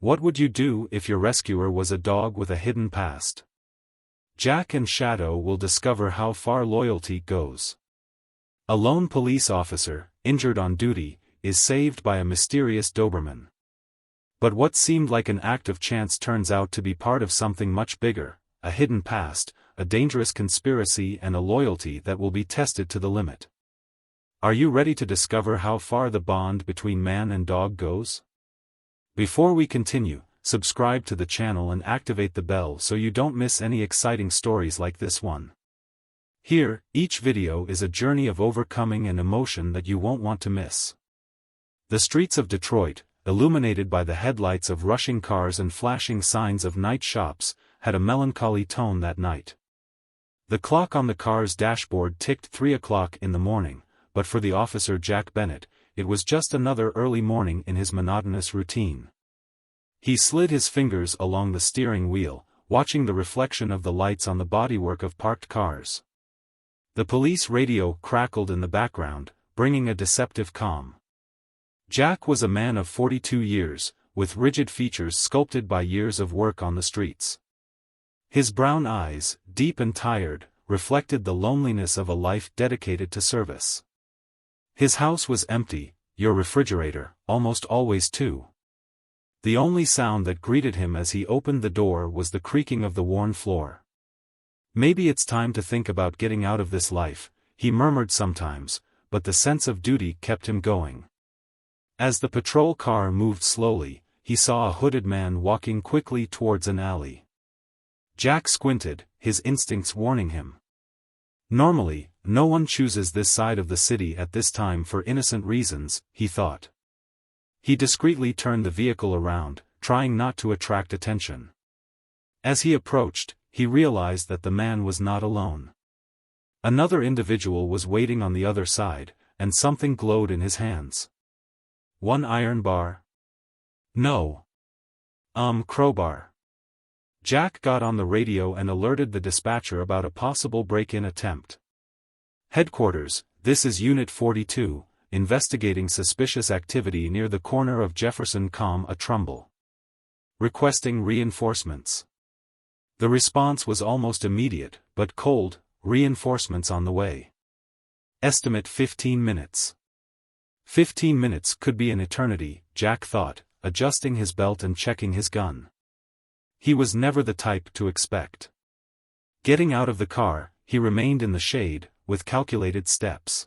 What would you do if your rescuer was a dog with a hidden past? Jack and Shadow will discover how far loyalty goes. A lone police officer, injured on duty, is saved by a mysterious Doberman. But what seemed like an act of chance turns out to be part of something much bigger, a hidden past, a dangerous conspiracy, and a loyalty that will be tested to the limit. Are you ready to discover how far the bond between man and dog goes? Before we continue, subscribe to the channel and activate the bell so you don't miss any exciting stories like this one. Here, each video is a journey of overcoming an emotion that you won't want to miss. The streets of Detroit, illuminated by the headlights of rushing cars and flashing signs of night shops, had a melancholy tone that night. The clock on the car's dashboard ticked 3 o'clock in the morning, but for the officer Jack Bennett, it was just another early morning in his monotonous routine. He slid his fingers along the steering wheel, watching the reflection of the lights on the bodywork of parked cars. The police radio crackled in the background, bringing a deceptive calm. Jack was a man of 42 years, with rigid features sculpted by years of work on the streets. His brown eyes, deep and tired, reflected the loneliness of a life dedicated to service. His house was empty, your refrigerator, almost always too. The only sound that greeted him as he opened the door was the creaking of the worn floor. Maybe it's time to think about getting out of this life, he murmured sometimes, but the sense of duty kept him going. As the patrol car moved slowly, he saw a hooded man walking quickly towards an alley. Jack squinted, his instincts warning him. Normally, no one chooses this side of the city at this time for innocent reasons, he thought. He discreetly turned the vehicle around, trying not to attract attention. As he approached, he realized that the man was not alone. Another individual was waiting on the other side, and something glowed in his hands. One iron bar? No. Crowbar. Jack got on the radio and alerted the dispatcher about a possible break-in attempt. Headquarters, this is Unit 42, investigating suspicious activity near the corner of Jefferson, a Trumbull. Requesting reinforcements. The response was almost immediate, but cold, reinforcements on the way. Estimate 15 minutes. 15 minutes could be an eternity, Jack thought, adjusting his belt and checking his gun. He was never the type to expect. Getting out of the car, he remained in the shade, with calculated steps.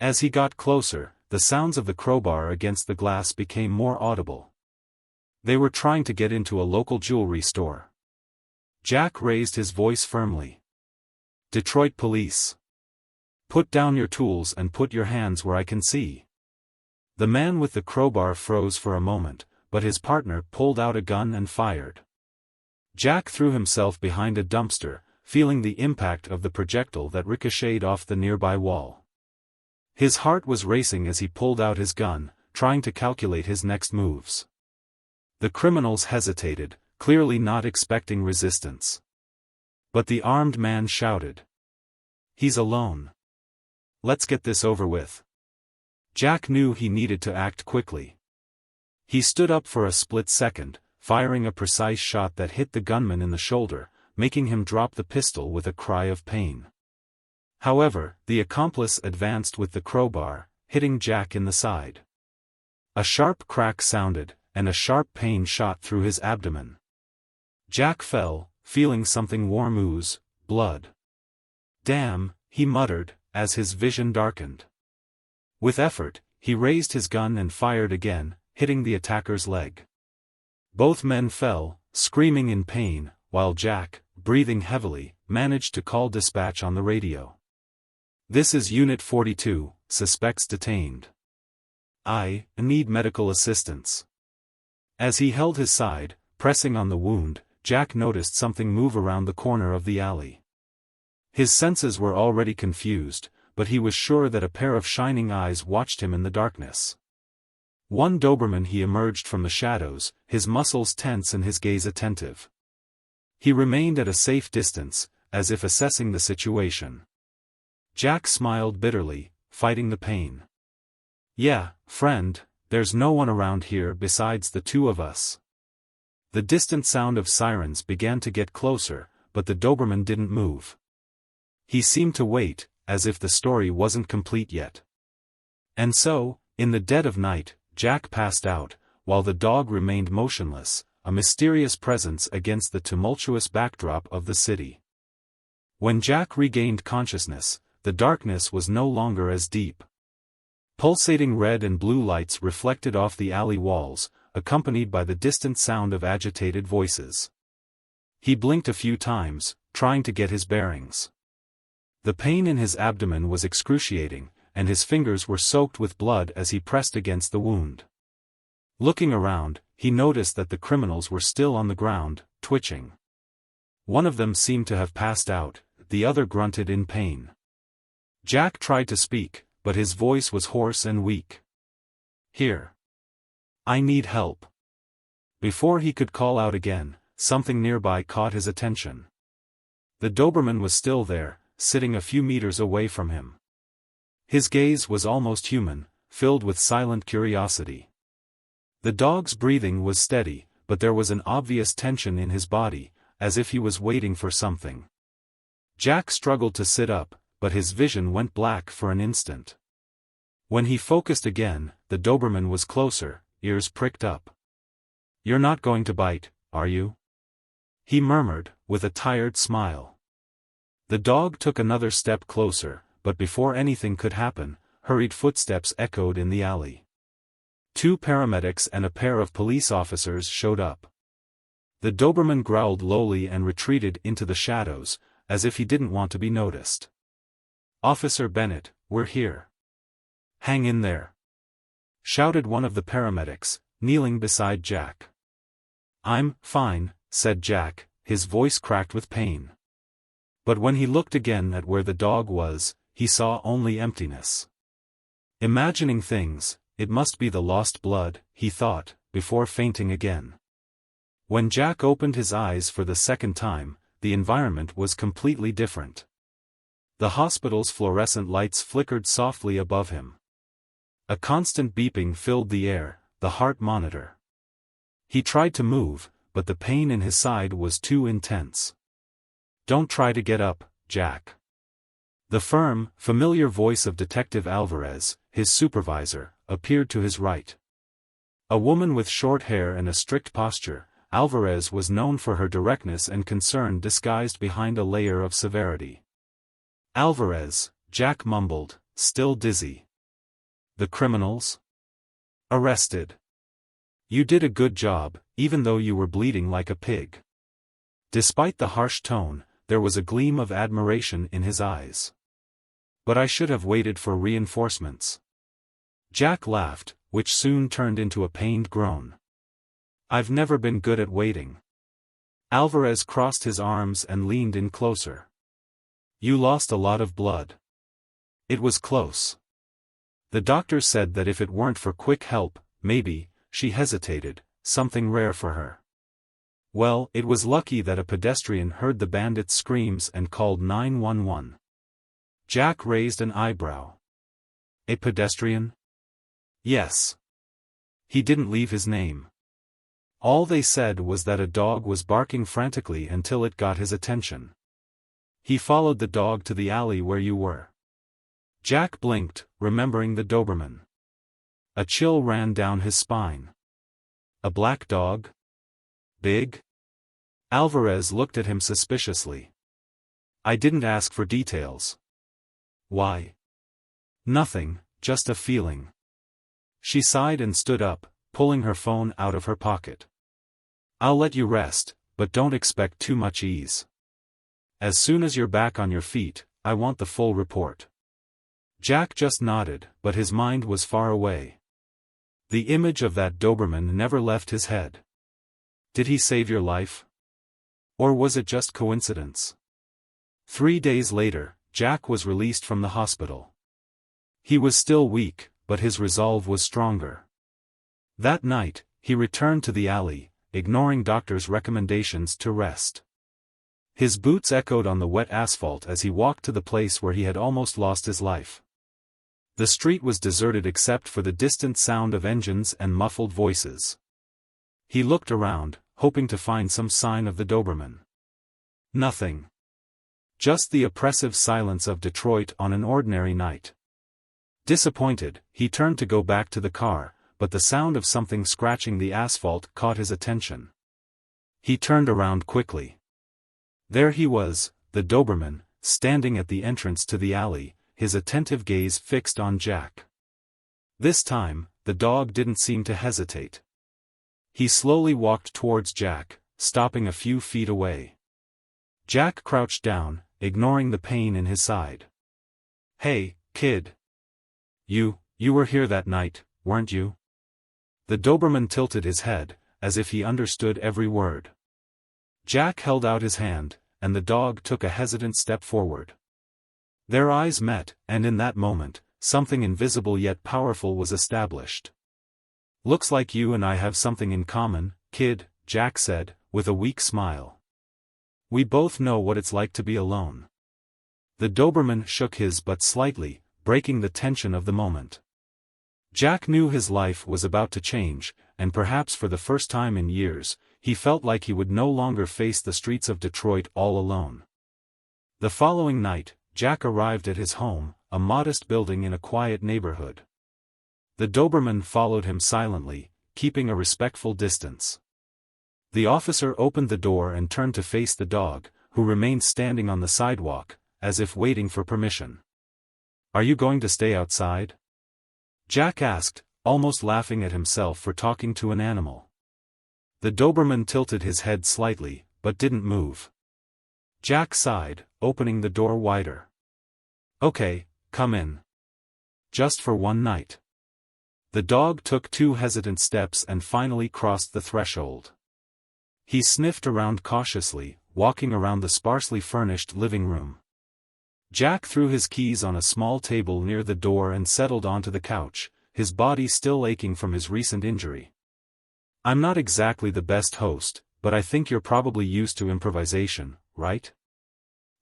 As he got closer, the sounds of the crowbar against the glass became more audible. They were trying to get into a local jewelry store. Jack raised his voice firmly. Detroit Police. Put down your tools and put your hands where I can see. The man with the crowbar froze for a moment, but his partner pulled out a gun and fired. Jack threw himself behind a dumpster, feeling the impact of the projectile that ricocheted off the nearby wall. His heart was racing as he pulled out his gun, trying to calculate his next moves. The criminals hesitated, clearly not expecting resistance. But the armed man shouted. He's alone. Let's get this over with. Jack knew he needed to act quickly. He stood up for a split second, firing a precise shot that hit the gunman in the shoulder, making him drop the pistol with a cry of pain. However, the accomplice advanced with the crowbar, hitting Jack in the side. A sharp crack sounded, and a sharp pain shot through his abdomen. Jack fell, feeling something warm ooze, blood. Damn, he muttered, as his vision darkened. With effort, he raised his gun and fired again, hitting the attacker's leg. Both men fell, screaming in pain, while Jack, breathing heavily, managed to call dispatch on the radio. This is Unit 42, suspects detained. I need medical assistance. As he held his side, pressing on the wound, Jack noticed something move around the corner of the alley. His senses were already confused, but he was sure that a pair of shining eyes watched him in the darkness. One Doberman. He emerged from the shadows, his muscles tense and his gaze attentive. He remained at a safe distance, as if assessing the situation. Jack smiled bitterly, fighting the pain. Yeah, friend, there's no one around here besides the two of us. The distant sound of sirens began to get closer, but the Doberman didn't move. He seemed to wait, as if the story wasn't complete yet. And so, in the dead of night, Jack passed out, while the dog remained motionless, a mysterious presence against the tumultuous backdrop of the city. When Jack regained consciousness, the darkness was no longer as deep. Pulsating red and blue lights reflected off the alley walls, accompanied by the distant sound of agitated voices. He blinked a few times, trying to get his bearings. The pain in his abdomen was excruciating, and his fingers were soaked with blood as he pressed against the wound. Looking around, he noticed that the criminals were still on the ground, twitching. One of them seemed to have passed out, the other grunted in pain. Jack tried to speak, but his voice was hoarse and weak. "Here. I need help." Before he could call out again, something nearby caught his attention. The Doberman was still there, sitting a few meters away from him. His gaze was almost human, filled with silent curiosity. The dog's breathing was steady, but there was an obvious tension in his body, as if he was waiting for something. Jack struggled to sit up, but his vision went black for an instant. When he focused again, the Doberman was closer, ears pricked up. "You're not going to bite, are you?" he murmured, with a tired smile. The dog took another step closer, but before anything could happen, hurried footsteps echoed in the alley. 2 paramedics and a pair of police officers showed up. The Doberman growled lowly and retreated into the shadows, as if he didn't want to be noticed. "Officer Bennett, we're here. Hang in there," shouted one of the paramedics, kneeling beside Jack. "I'm fine," said Jack, his voice cracked with pain. But when he looked again at where the dog was, he saw only emptiness. Imagining things, it must be the lost blood, he thought, before fainting again. When Jack opened his eyes for the second time, the environment was completely different. The hospital's fluorescent lights flickered softly above him. A constant beeping filled the air, the heart monitor. He tried to move, but the pain in his side was too intense. "Don't try to get up, Jack." The firm, familiar voice of Detective Alvarez, his supervisor, appeared to his right. A woman with short hair and a strict posture, Alvarez was known for her directness and concern disguised behind a layer of severity. "Alvarez," Jack mumbled, still dizzy. "The criminals? Arrested. You did a good job, even though you were bleeding like a pig." Despite the harsh tone, there was a gleam of admiration in his eyes. "But I should have waited for reinforcements." Jack laughed, which soon turned into a pained groan. "I've never been good at waiting." Alvarez crossed his arms and leaned in closer. "You lost a lot of blood. It was close. The doctor said that if it weren't for quick help, maybe," she hesitated, "something rare for her. Well, it was lucky that a pedestrian heard the bandit's screams and called 911. Jack raised an eyebrow. "A pedestrian?" "Yes. He didn't leave his name. All they said was that a dog was barking frantically until it got his attention. He followed the dog to the alley where you were." Jack blinked, remembering the Doberman. A chill ran down his spine. "A black dog? Big?" Alvarez looked at him suspiciously. "I didn't ask for details." "Why?" "Nothing, just a feeling." She sighed and stood up, pulling her phone out of her pocket. "I'll let you rest, but don't expect too much ease. As soon as you're back on your feet, I want the full report." Jack just nodded, but his mind was far away. The image of that Doberman never left his head. Did he save your life? Or was it just coincidence? 3 days later, Jack was released from the hospital. He was still weak, but his resolve was stronger. That night, he returned to the alley, ignoring doctors' recommendations to rest. His boots echoed on the wet asphalt as he walked to the place where he had almost lost his life. The street was deserted except for the distant sound of engines and muffled voices. He looked around, hoping to find some sign of the Doberman. Nothing. Just the oppressive silence of Detroit on an ordinary night. Disappointed, he turned to go back to the car, but the sound of something scratching the asphalt caught his attention. He turned around quickly. There he was, the Doberman, standing at the entrance to the alley, his attentive gaze fixed on Jack. This time, the dog didn't seem to hesitate. He slowly walked towards Jack, stopping a few feet away. Jack crouched down, ignoring the pain in his side. "Hey, kid. You were here that night, weren't you?" The Doberman tilted his head, as if he understood every word. Jack held out his hand, and the dog took a hesitant step forward. Their eyes met, and in that moment, something invisible yet powerful was established. "Looks like you and I have something in common, kid," Jack said, with a weak smile. "We both know what it's like to be alone." The Doberman shook his butt slightly, breaking the tension of the moment. Jack knew his life was about to change, and perhaps for the first time in years, he felt like he would no longer face the streets of Detroit all alone. The following night, Jack arrived at his home, a modest building in a quiet neighborhood. The Doberman followed him silently, keeping a respectful distance. The officer opened the door and turned to face the dog, who remained standing on the sidewalk, as if waiting for permission. "Are you going to stay outside?" Jack asked, almost laughing at himself for talking to an animal. The Doberman tilted his head slightly, but didn't move. Jack sighed, opening the door wider. "Okay, come in. Just for one night." The dog took 2 hesitant steps and finally crossed the threshold. He sniffed around cautiously, walking around the sparsely furnished living room. Jack threw his keys on a small table near the door and settled onto the couch, his body still aching from his recent injury. "I'm not exactly the best host, but I think you're probably used to improvisation, right?"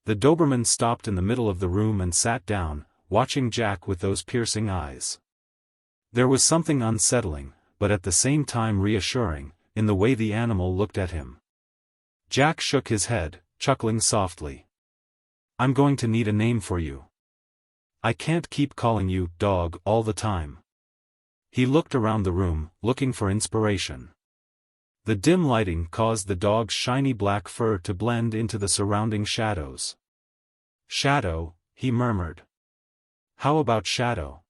The Doberman stopped in the middle of the room and sat down, watching Jack with those piercing eyes. There was something unsettling, but at the same time reassuring, in the way the animal looked at him. Jack shook his head, chuckling softly. "I'm going to need a name for you. I can't keep calling you dog all the time." He looked around the room, looking for inspiration. The dim lighting caused the dog's shiny black fur to blend into the surrounding shadows. "Shadow," he murmured. "How about Shadow?"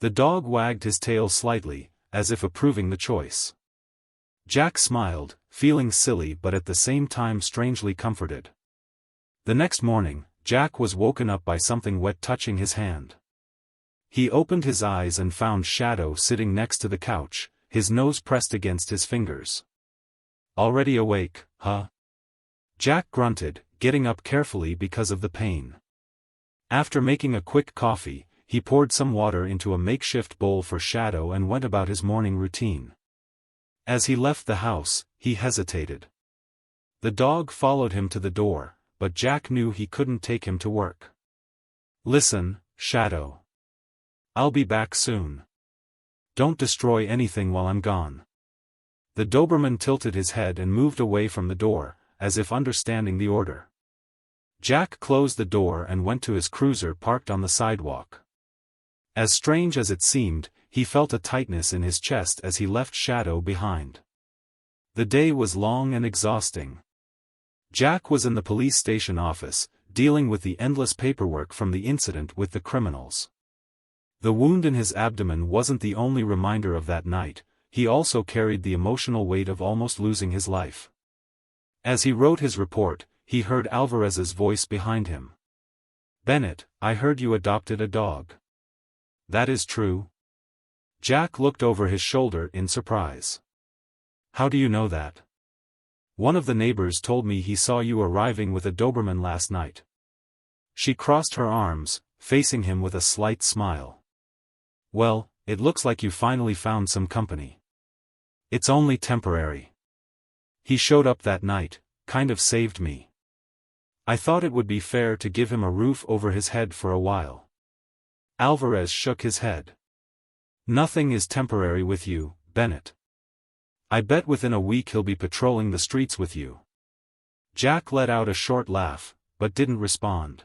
The dog wagged his tail slightly, as if approving the choice. Jack smiled, feeling silly but at the same time strangely comforted. The next morning, Jack was woken up by something wet touching his hand. He opened his eyes and found Shadow sitting next to the couch, his nose pressed against his fingers. "Already awake, huh?" Jack grunted, getting up carefully because of the pain. After making a quick coffee, he poured some water into a makeshift bowl for Shadow and went about his morning routine. As he left the house, he hesitated. The dog followed him to the door, but Jack knew he couldn't take him to work. "Listen, Shadow. I'll be back soon. Don't destroy anything while I'm gone." The Doberman tilted his head and moved away from the door, as if understanding the order. Jack closed the door and went to his cruiser parked on the sidewalk. As strange as it seemed, he felt a tightness in his chest as he left Shadow behind. The day was long and exhausting. Jack was in the police station office, dealing with the endless paperwork from the incident with the criminals. The wound in his abdomen wasn't the only reminder of that night, he also carried the emotional weight of almost losing his life. As he wrote his report, he heard Alvarez's voice behind him. "Bennett, I heard you adopted a dog. That is true?" Jack looked over his shoulder in surprise. "How do you know that?" "One of the neighbors told me he saw you arriving with a Doberman last night." She crossed her arms, facing him with a slight smile. "Well, it looks like you finally found some company. It's only temporary. He showed up that night, kind of saved me. I thought it would be fair to give him a roof over his head for a while." Alvarez shook his head. "Nothing is temporary with you, Bennett. I bet within a week he'll be patrolling the streets with you. Jack let out a short laugh, but didn't respond.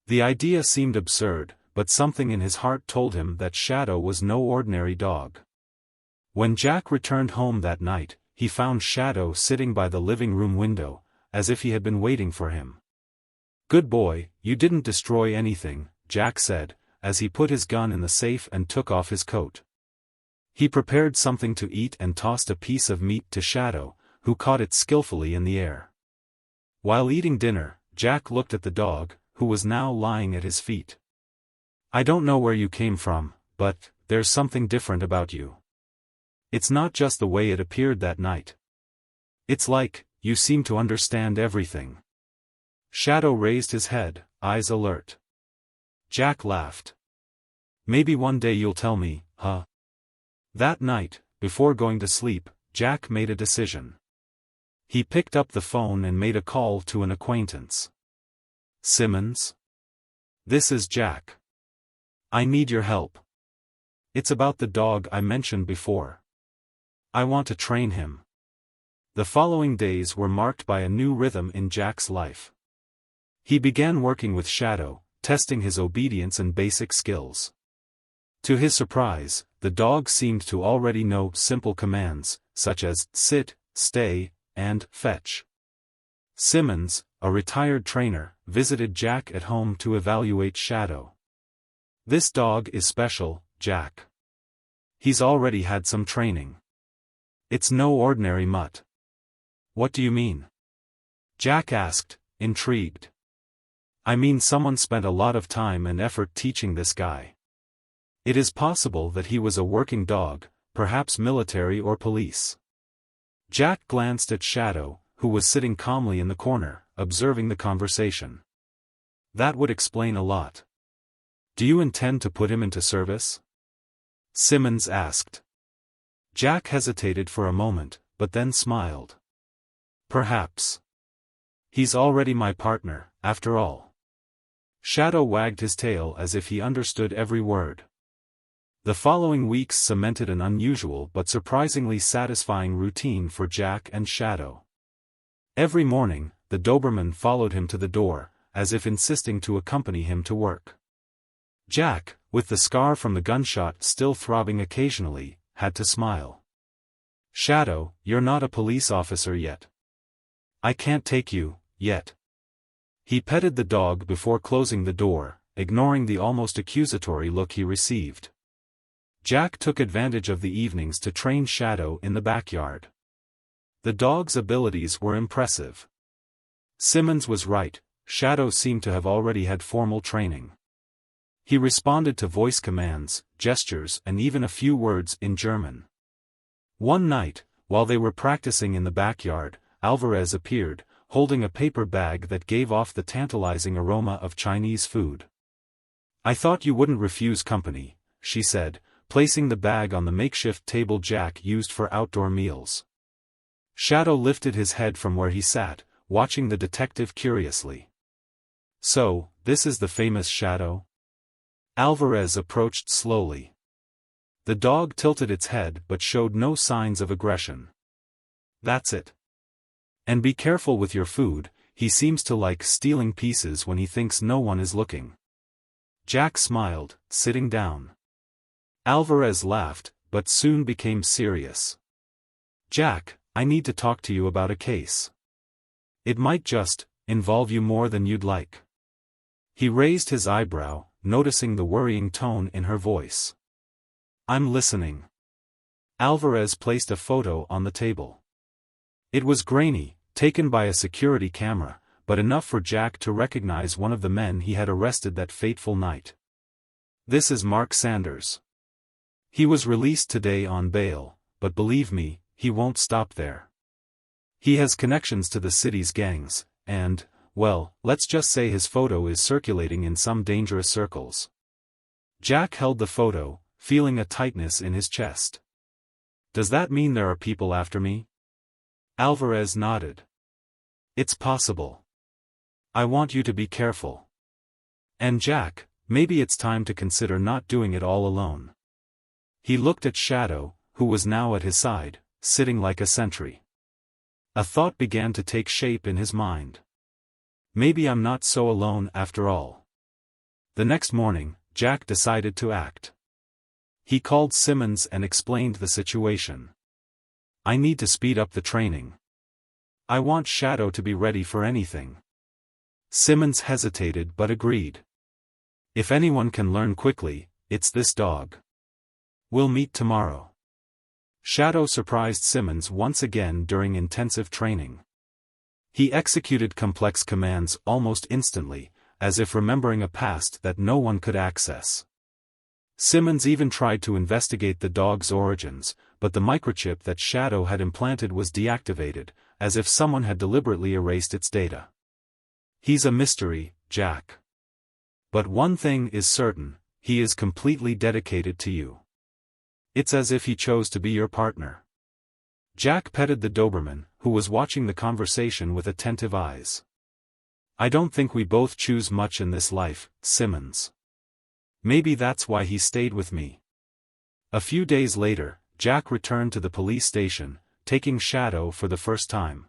The idea seemed absurd, but something in his heart told him that Shadow was no ordinary dog. When Jack returned home that night, he found Shadow sitting by the living room window, as if he had been waiting for him. "Good boy, you didn't destroy anything," Jack said, as he put his gun in the safe and took off his coat. He prepared something to eat and tossed a piece of meat to Shadow, who caught it skillfully in the air. While eating dinner, Jack looked at the dog, who was now lying at his feet. "I don't know where you came from, but there's something different about you. It's not just the way it appeared that night. It's like, you seem to understand everything." Shadow raised his head, eyes alert. Jack laughed. "Maybe one day you'll tell me, huh?" That night, before going to sleep, Jack made a decision. He picked up the phone and made a call to an acquaintance. "Simmons? This is Jack. I need your help. It's about the dog I mentioned before. I want to train him." The following days were marked by a new rhythm in Jack's life. He began working with Shadow, testing his obedience and basic skills. To his surprise, the dog seemed to already know simple commands, such as sit, stay, and fetch. Simmons, a retired trainer, visited Jack at home to evaluate Shadow. "This dog is special, Jack. He's already had some training. It's no ordinary mutt." "What do you mean?" Jack asked, intrigued. "I mean someone spent a lot of time and effort teaching this guy. It is possible that he was a working dog, perhaps military or police." Jack glanced at Shadow, who was sitting calmly in the corner, observing the conversation. "That would explain a lot. Do you intend to put him into service?" Simmons asked. Jack hesitated for a moment, but then smiled. "Perhaps. He's already my partner, after all." Shadow wagged his tail as if he understood every word. The following weeks cemented an unusual but surprisingly satisfying routine for Jack and Shadow. Every morning, the Doberman followed him to the door, as if insisting to accompany him to work. Jack, with the scar from the gunshot still throbbing occasionally, had to smile. "Shadow, you're not a police officer yet. I can't take you, yet." He petted the dog before closing the door, ignoring the almost accusatory look he received. Jack took advantage of the evenings to train Shadow in the backyard. The dog's abilities were impressive. Simmons was right, Shadow seemed to have already had formal training. He responded to voice commands, gestures and even a few words in German. One night, while they were practicing in the backyard, Alvarez appeared, holding a paper bag that gave off the tantalizing aroma of Chinese food. "I thought you wouldn't refuse company," she said, placing the bag on the makeshift table Jack used for outdoor meals. Shadow lifted his head from where he sat, watching the detective curiously. "So, this is the famous Shadow?" Alvarez approached slowly. The dog tilted its head but showed no signs of aggression. "That's it. And be careful with your food, he seems to like stealing pieces when he thinks no one is looking." Jack smiled, sitting down. Alvarez laughed, but soon became serious. "Jack, I need to talk to you about a case. It might just involve you more than you'd like." He raised his eyebrow, noticing the worrying tone in her voice. "I'm listening." Alvarez placed a photo on the table. It was grainy, taken by a security camera, but enough for Jack to recognize one of the men he had arrested that fateful night. "This is Mark Sanders. He was released today on bail, but believe me, he won't stop there. He has connections to the city's gangs, and, well, let's just say his photo is circulating in some dangerous circles." Jack held the photo, feeling a tightness in his chest. "Does that mean there are people after me?" Alvarez nodded. "It's possible. I want you to be careful. And Jack, maybe it's time to consider not doing it all alone." He looked at Shadow, who was now at his side, sitting like a sentry. A thought began to take shape in his mind. Maybe I'm not so alone after all. The next morning, Jack decided to act. He called Simmons and explained the situation. I need to speed up the training. I want Shadow to be ready for anything. Simmons hesitated but agreed. If anyone can learn quickly, it's this dog. We'll meet tomorrow. Shadow surprised Simmons once again during intensive training. He executed complex commands almost instantly, as if remembering a past that no one could access. Simmons even tried to investigate the dog's origins, but the microchip that Shadow had implanted was deactivated, as if someone had deliberately erased its data. He's a mystery, Jack. But one thing is certain, he is completely dedicated to you. It's as if he chose to be your partner. Jack petted the Doberman, who was watching the conversation with attentive eyes. I don't think we both choose much in this life, Simmons. Maybe that's why he stayed with me. A few days later, Jack returned to the police station, taking Shadow for the first time.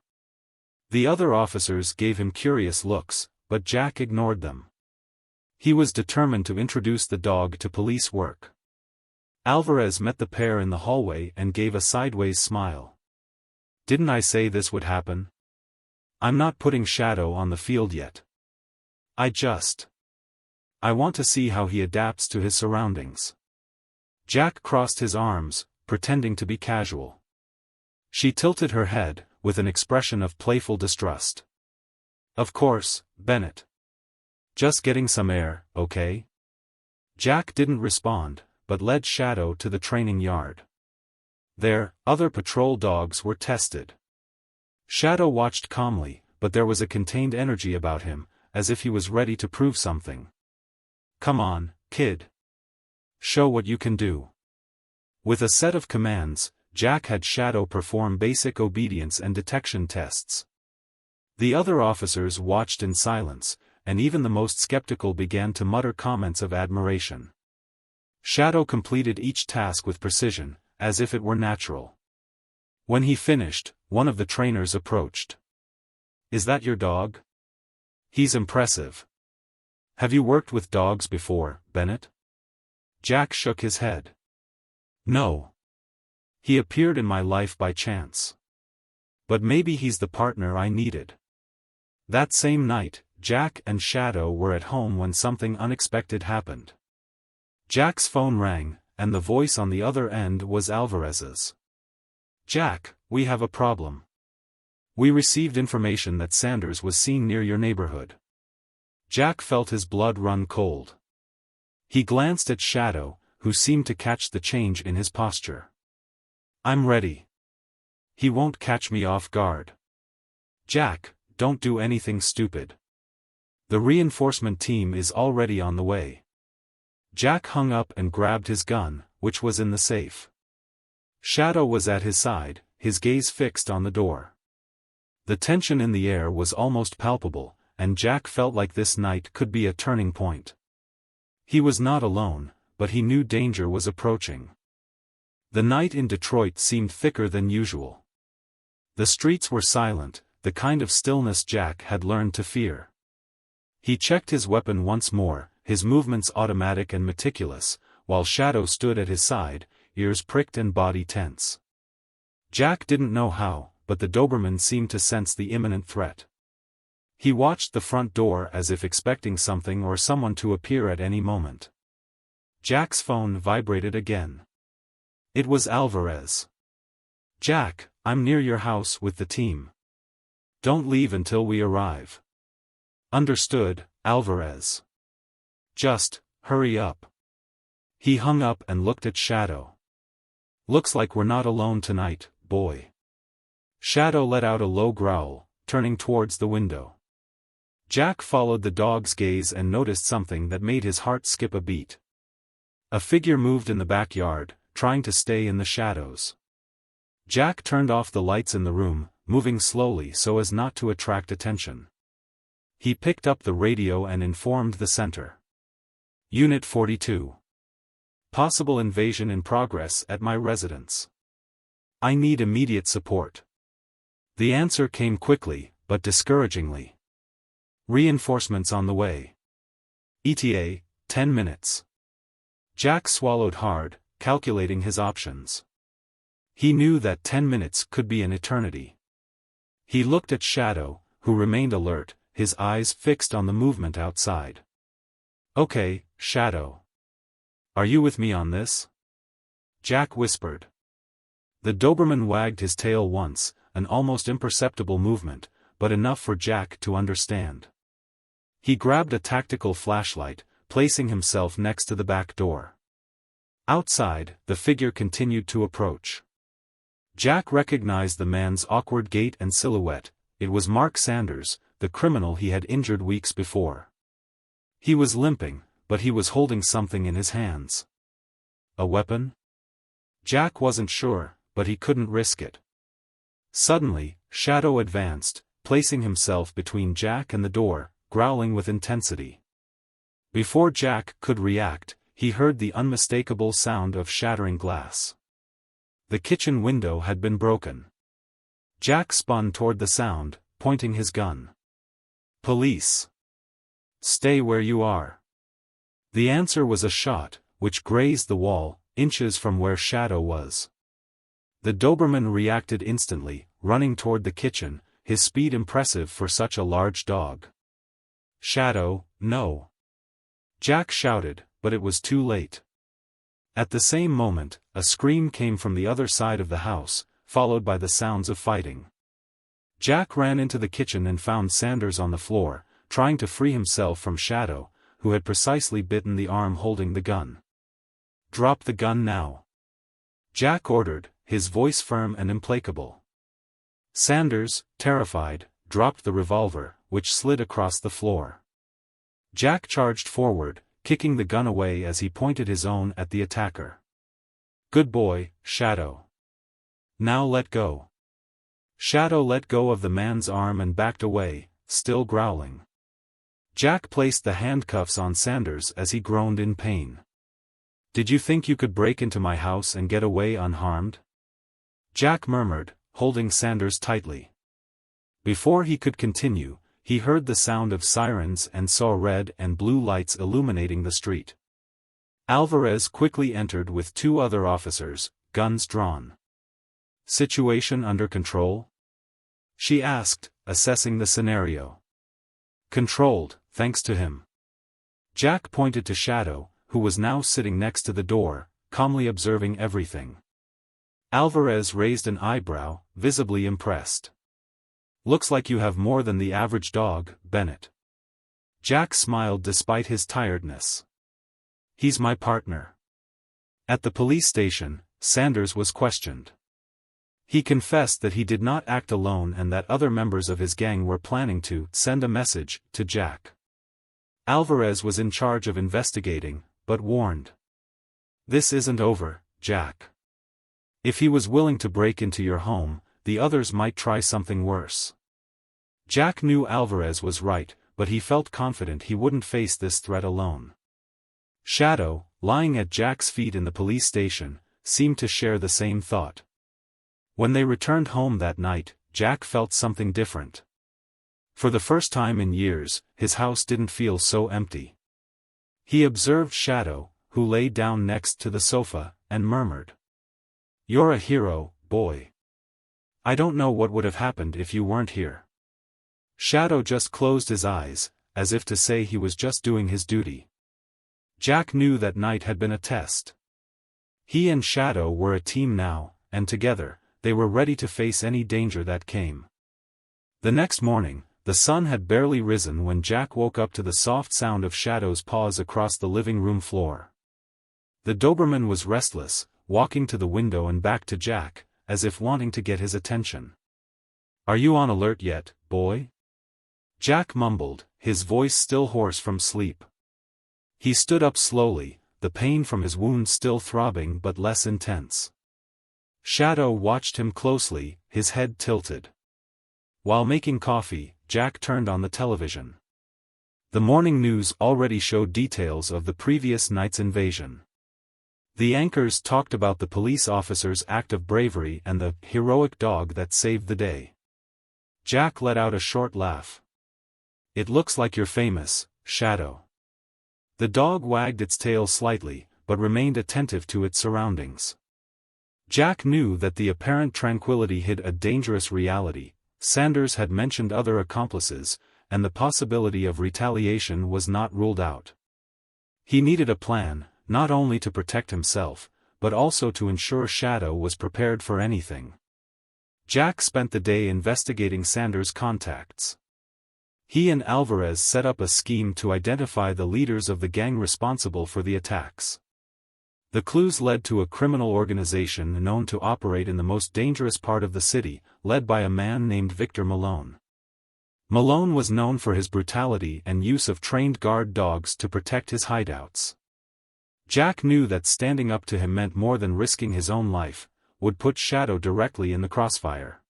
The other officers gave him curious looks, but Jack ignored them. He was determined to introduce the dog to police work. Alvarez met the pair in the hallway and gave a sideways smile. Didn't I say this would happen? I'm not putting Shadow on the field yet. I want to see how he adapts to his surroundings. Jack crossed his arms, pretending to be casual. She tilted her head, with an expression of playful distrust. Of course, Bennett. Just getting some air, okay? Jack didn't respond, but led Shadow to the training yard. There, other patrol dogs were tested. Shadow watched calmly, but there was a contained energy about him, as if he was ready to prove something. Come on, kid. Show what you can do. With a set of commands, Jack had Shadow perform basic obedience and detection tests. The other officers watched in silence, and even the most skeptical began to mutter comments of admiration. Shadow completed each task with precision, as if it were natural. When he finished, one of the trainers approached. Is that your dog? He's impressive. Have you worked with dogs before, Bennett? Jack shook his head. No. He appeared in my life by chance. But maybe he's the partner I needed. That same night, Jack and Shadow were at home when something unexpected happened. Jack's phone rang, and the voice on the other end was Alvarez's. Jack, we have a problem. We received information that Sanders was seen near your neighborhood. Jack felt his blood run cold. He glanced at Shadow, who seemed to catch the change in his posture. I'm ready. He won't catch me off guard. Jack, don't do anything stupid. The reinforcement team is already on the way. Jack hung up and grabbed his gun, which was in the safe. Shadow was at his side, his gaze fixed on the door. The tension in the air was almost palpable, and Jack felt like this night could be a turning point. He was not alone, but he knew danger was approaching. The night in Detroit seemed thicker than usual. The streets were silent, the kind of stillness Jack had learned to fear. He checked his weapon once more, his movements automatic and meticulous, while Shadow stood at his side, ears pricked and body tense. Jack didn't know how, but the Doberman seemed to sense the imminent threat. He watched the front door as if expecting something or someone to appear at any moment. Jack's phone vibrated again. It was Alvarez. Jack, I'm near your house with the team. Don't leave until we arrive. Understood, Alvarez. Just, hurry up. He hung up and looked at Shadow. Looks like we're not alone tonight, boy. Shadow let out a low growl, turning towards the window. Jack followed the dog's gaze and noticed something that made his heart skip a beat. A figure moved in the backyard, trying to stay in the shadows. Jack turned off the lights in the room, moving slowly so as not to attract attention. He picked up the radio and informed the center. Unit 42. Possible invasion in progress at my residence. I need immediate support. The answer came quickly, but discouragingly. Reinforcements on the way. ETA, 10 minutes. Jack swallowed hard, calculating his options. He knew that 10 minutes could be an eternity. He looked at Shadow, who remained alert, his eyes fixed on the movement outside. Okay, Shadow. Are you with me on this? Jack whispered. The Doberman wagged his tail once, an almost imperceptible movement, but enough for Jack to understand. He grabbed a tactical flashlight, placing himself next to the back door. Outside, the figure continued to approach. Jack recognized the man's awkward gait and silhouette. It was Mark Sanders, the criminal he had injured weeks before. He was limping, but he was holding something in his hands. A weapon? Jack wasn't sure, but he couldn't risk it. Suddenly, Shadow advanced, placing himself between Jack and the door, growling with intensity. Before Jack could react, he heard the unmistakable sound of shattering glass. The kitchen window had been broken. Jack spun toward the sound, pointing his gun. Police. Stay where you are. The answer was a shot, which grazed the wall, inches from where Shadow was. The Doberman reacted instantly, running toward the kitchen, his speed impressive for such a large dog. Shadow, no. Jack shouted, but it was too late. At the same moment, a scream came from the other side of the house, followed by the sounds of fighting. Jack ran into the kitchen and found Sanders on the floor, trying to free himself from Shadow, who had precisely bitten the arm holding the gun. Drop the gun now. Jack ordered, his voice firm and implacable. Sanders, terrified, dropped the revolver, which slid across the floor. Jack charged forward, kicking the gun away as he pointed his own at the attacker. Good boy, Shadow. Now let go. Shadow let go of the man's arm and backed away, still growling. Jack placed the handcuffs on Sanders as he groaned in pain. Did you think you could break into my house and get away unharmed? Jack murmured, holding Sanders tightly. Before he could continue, he heard the sound of sirens and saw red and blue lights illuminating the street. Alvarez quickly entered with two other officers, guns drawn. Situation under control? She asked, assessing the scenario. Controlled, thanks to him. Jack pointed to Shadow, who was now sitting next to the door, calmly observing everything. Alvarez raised an eyebrow, visibly impressed. Looks like you have more than the average dog, Bennett. Jack smiled despite his tiredness. He's my partner. At the police station, Sanders was questioned. He confessed that he did not act alone and that other members of his gang were planning to send a message to Jack. Alvarez was in charge of investigating, but warned. This isn't over, Jack. If he was willing to break into your home, the others might try something worse. Jack knew Alvarez was right, but he felt confident he wouldn't face this threat alone. Shadow, lying at Jack's feet in the police station, seemed to share the same thought. When they returned home that night, Jack felt something different. For the first time in years, his house didn't feel so empty. He observed Shadow, who lay down next to the sofa, and murmured. You're a hero, boy. I don't know what would have happened if you weren't here. Shadow just closed his eyes, as if to say he was just doing his duty. Jack knew that night had been a test. He and Shadow were a team now, and together, they were ready to face any danger that came. The next morning, the sun had barely risen when Jack woke up to the soft sound of Shadow's paws across the living room floor. The Doberman was restless, walking to the window and back to Jack, as if wanting to get his attention. Are you on alert yet, boy? Jack mumbled, his voice still hoarse from sleep. He stood up slowly, the pain from his wound still throbbing but less intense. Shadow watched him closely, his head tilted. While making coffee, Jack turned on the television. The morning news already showed details of the previous night's invasion. The anchors talked about the police officer's act of bravery and the heroic dog that saved the day. Jack let out a short laugh. "It looks like you're famous, Shadow." The dog wagged its tail slightly, but remained attentive to its surroundings. Jack knew that the apparent tranquility hid a dangerous reality. Sanders had mentioned other accomplices, and the possibility of retaliation was not ruled out. He needed a plan, not only to protect himself, but also to ensure Shadow was prepared for anything. Jack spent the day investigating Sanders' contacts. He and Alvarez set up a scheme to identify the leaders of the gang responsible for the attacks. The clues led to a criminal organization known to operate in the most dangerous part of the city, led by a man named Victor Malone. Malone was known for his brutality and use of trained guard dogs to protect his hideouts. Jack knew that standing up to him meant more than risking his own life, would put Shadow directly in the crossfire.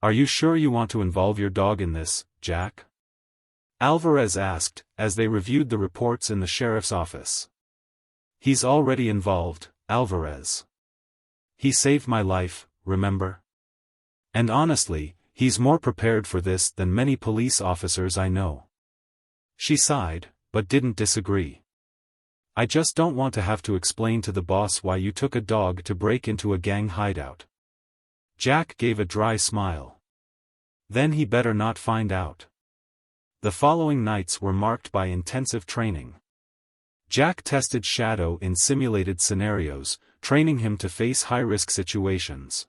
"Are you sure you want to involve your dog in this, Jack?" Alvarez asked, as they reviewed the reports in the sheriff's office. "He's already involved, Alvarez. He saved my life, remember? And honestly, he's more prepared for this than many police officers I know." She sighed, but didn't disagree. "I just don't want to have to explain to the boss why you took a dog to break into a gang hideout." Jack gave a dry smile. Then he better not find out. The following nights were marked by intensive training. Jack tested Shadow in simulated scenarios, training him to face high-risk situations.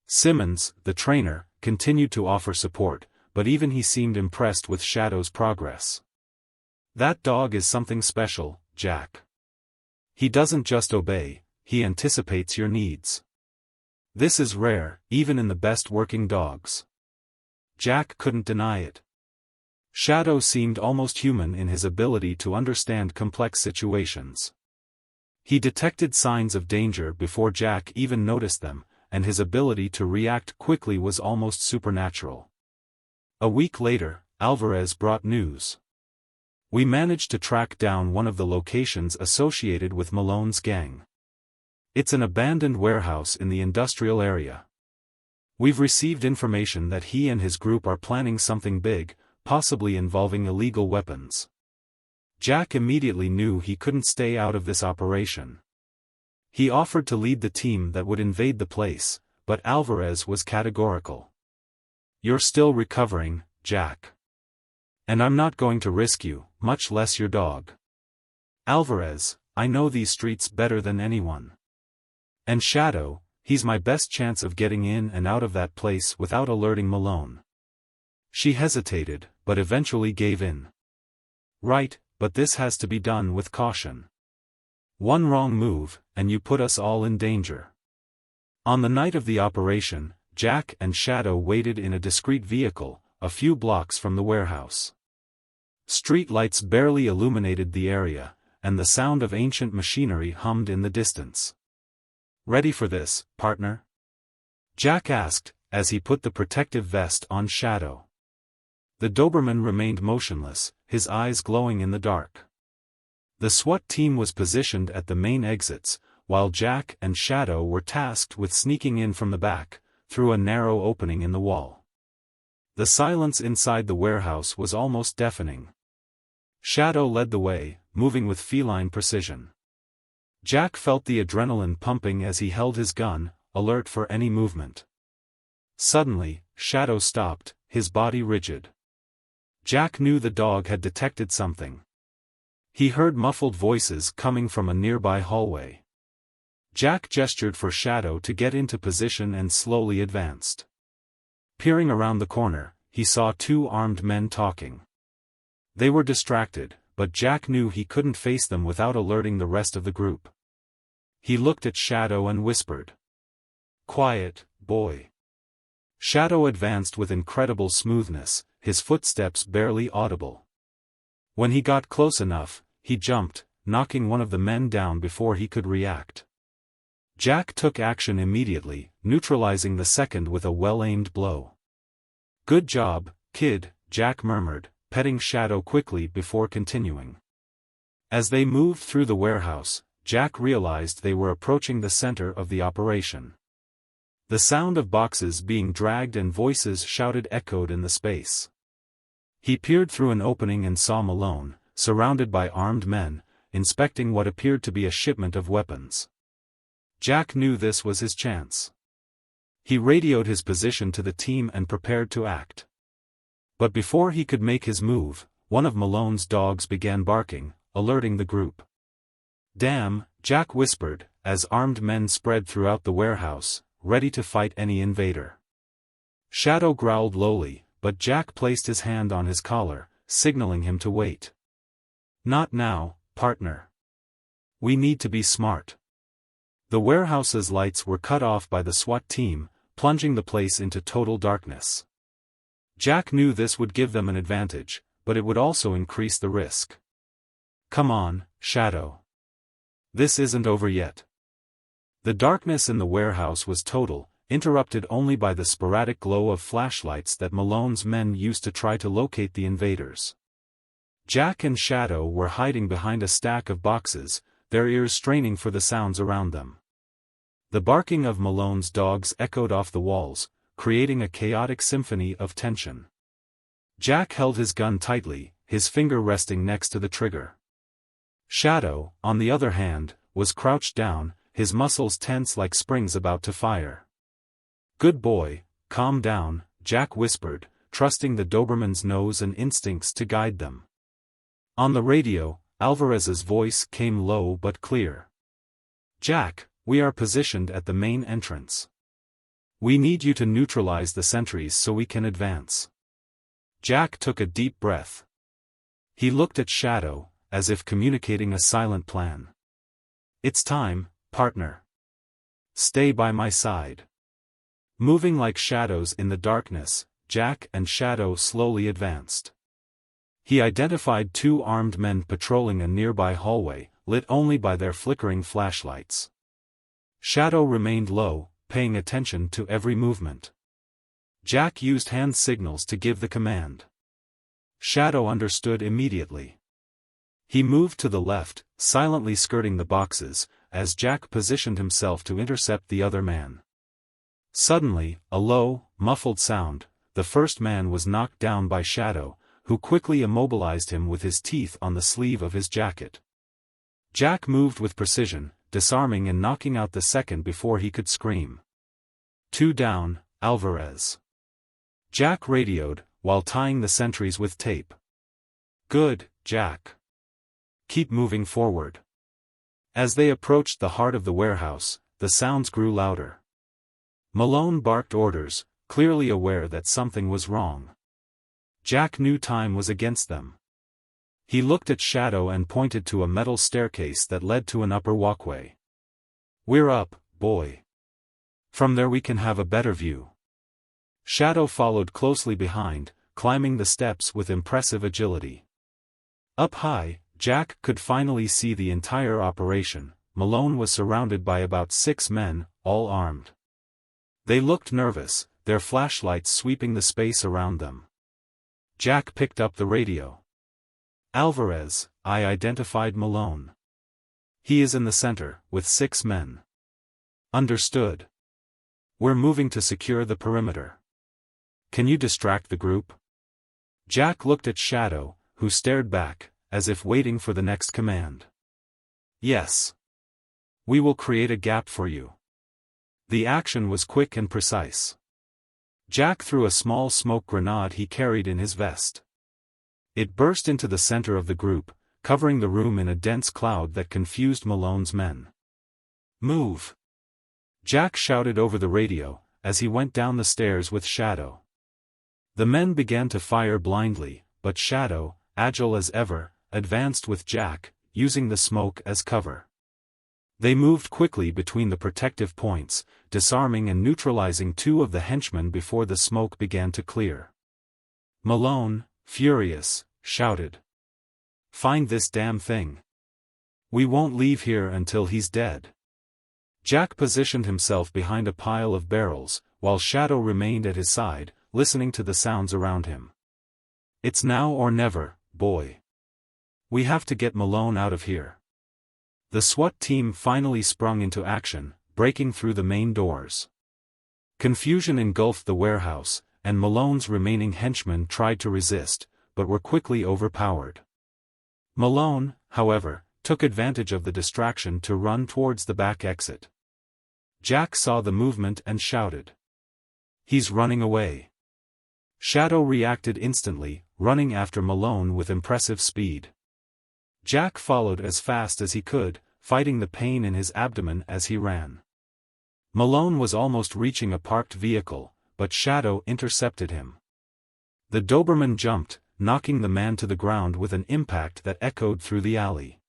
Simmons, the trainer, continued to offer support, but even he seemed impressed with Shadow's progress. "That dog is something special, Jack. He doesn't just obey, he anticipates your needs. This is rare, even in the best working dogs." Jack couldn't deny it. Shadow seemed almost human in his ability to understand complex situations. He detected signs of danger before Jack even noticed them, and his ability to react quickly was almost supernatural. A week later, Alvarez brought news. "We managed to track down one of the locations associated with Malone's gang. It's an abandoned warehouse in the industrial area. We've received information that he and his group are planning something big, possibly involving illegal weapons." Jack immediately knew he couldn't stay out of this operation. He offered to lead the team that would invade the place, but Alvarez was categorical. "You're still recovering, Jack. And I'm not going to risk you, much less your dog. Alvarez, I know these streets better than anyone. And Shadow, he's my best chance of getting in and out of that place without alerting Malone." She hesitated, but eventually gave in. "Right, but this has to be done with caution. One wrong move, and you put us all in danger." On the night of the operation, Jack and Shadow waited in a discreet vehicle, a few blocks from the warehouse. Street lights barely illuminated the area, and the sound of ancient machinery hummed in the distance. "Ready for this, partner?" Jack asked, as he put the protective vest on Shadow. The Doberman remained motionless, his eyes glowing in the dark. The SWAT team was positioned at the main exits, while Jack and Shadow were tasked with sneaking in from the back, through a narrow opening in the wall. The silence inside the warehouse was almost deafening. Shadow led the way, moving with feline precision. Jack felt the adrenaline pumping as he held his gun, alert for any movement. Suddenly, Shadow stopped, his body rigid. Jack knew the dog had detected something. He heard muffled voices coming from a nearby hallway. Jack gestured for Shadow to get into position and slowly advanced. Peering around the corner, he saw two armed men talking. They were distracted, but Jack knew he couldn't face them without alerting the rest of the group. He looked at Shadow and whispered, "Quiet, boy." Shadow advanced with incredible smoothness, his footsteps barely audible. When he got close enough, he jumped, knocking one of the men down before he could react. Jack took action immediately, neutralizing the second with a well-aimed blow. "Good job, kid," Jack murmured, petting Shadow quickly before continuing. As they moved through the warehouse, Jack realized they were approaching the center of the operation. The sound of boxes being dragged and voices shouted echoed in the space. He peered through an opening and saw Malone, surrounded by armed men, inspecting what appeared to be a shipment of weapons. Jack knew this was his chance. He radioed his position to the team and prepared to act. But before he could make his move, one of Malone's dogs began barking, alerting the group. "Damn," Jack whispered, as armed men spread throughout the warehouse, ready to fight any invader. Shadow growled lowly, but Jack placed his hand on his collar, signaling him to wait. "Not now, partner. We need to be smart." The warehouse's lights were cut off by the SWAT team, plunging the place into total darkness. Jack knew this would give them an advantage, but it would also increase the risk. "Come on, Shadow. This isn't over yet." The darkness in the warehouse was total, interrupted only by the sporadic glow of flashlights that Malone's men used to try to locate the invaders. Jack and Shadow were hiding behind a stack of boxes, their ears straining for the sounds around them. The barking of Malone's dogs echoed off the walls, creating a chaotic symphony of tension. Jack held his gun tightly, his finger resting next to the trigger. Shadow, on the other hand, was crouched down, his muscles tense like springs about to fire. "Good boy, calm down," Jack whispered, trusting the Doberman's nose and instincts to guide them. On the radio, Alvarez's voice came low but clear. "Jack, we are positioned at the main entrance. We need you to neutralize the sentries so we can advance." Jack took a deep breath. He looked at Shadow, as if communicating a silent plan. "It's time, partner. Stay by my side." Moving like shadows in the darkness, Jack and Shadow slowly advanced. He identified two armed men patrolling a nearby hallway, lit only by their flickering flashlights. Shadow remained low, paying attention to every movement. Jack used hand signals to give the command. Shadow understood immediately. He moved to the left, silently skirting the boxes, as Jack positioned himself to intercept the other man. Suddenly, a low, muffled sound, the first man was knocked down by Shadow, who quickly immobilized him with his teeth on the sleeve of his jacket. Jack moved with precision, disarming and knocking out the second before he could scream. "Two down, Alvarez." Jack radioed, while tying the sentries with tape. "Good, Jack. Keep moving forward." As they approached the heart of the warehouse, the sounds grew louder. Malone barked orders, clearly aware that something was wrong. Jack knew time was against them. He looked at Shadow and pointed to a metal staircase that led to an upper walkway. "We're up, boy. From there we can have a better view." Shadow followed closely behind, climbing the steps with impressive agility. Up high, Jack could finally see the entire operation. Malone was surrounded by about 6 men, all armed. They looked nervous, their flashlights sweeping the space around them. Jack picked up the radio. "Alvarez, I identified Malone. He is in the center, with 6 men." "Understood. We're moving to secure the perimeter. Can you distract the group?" Jack looked at Shadow, who stared back, as if waiting for the next command. "Yes. We will create a gap for you." The action was quick and precise. Jack threw a small smoke grenade he carried in his vest. It burst into the center of the group, covering the room in a dense cloud that confused Malone's men. "Move!" Jack shouted over the radio, as he went down the stairs with Shadow. The men began to fire blindly, but Shadow, agile as ever, advanced with Jack, using the smoke as cover. They moved quickly between the protective points, disarming and neutralizing 2 of the henchmen before the smoke began to clear. Malone, furious, shouted, "Find this damn thing. We won't leave here until he's dead." Jack positioned himself behind a pile of barrels, while Shadow remained at his side, listening to the sounds around him. "It's now or never, boy. We have to get Malone out of here." The SWAT team finally sprung into action, breaking through the main doors. Confusion engulfed the warehouse, and Malone's remaining henchmen tried to resist, but were quickly overpowered. Malone, however, took advantage of the distraction to run towards the back exit. Jack saw the movement and shouted, "He's running away!" Shadow reacted instantly, running after Malone with impressive speed. Jack followed as fast as he could, fighting the pain in his abdomen as he ran. Malone was almost reaching a parked vehicle, but Shadow intercepted him. The Doberman jumped, knocking the man to the ground with an impact that echoed through the alley.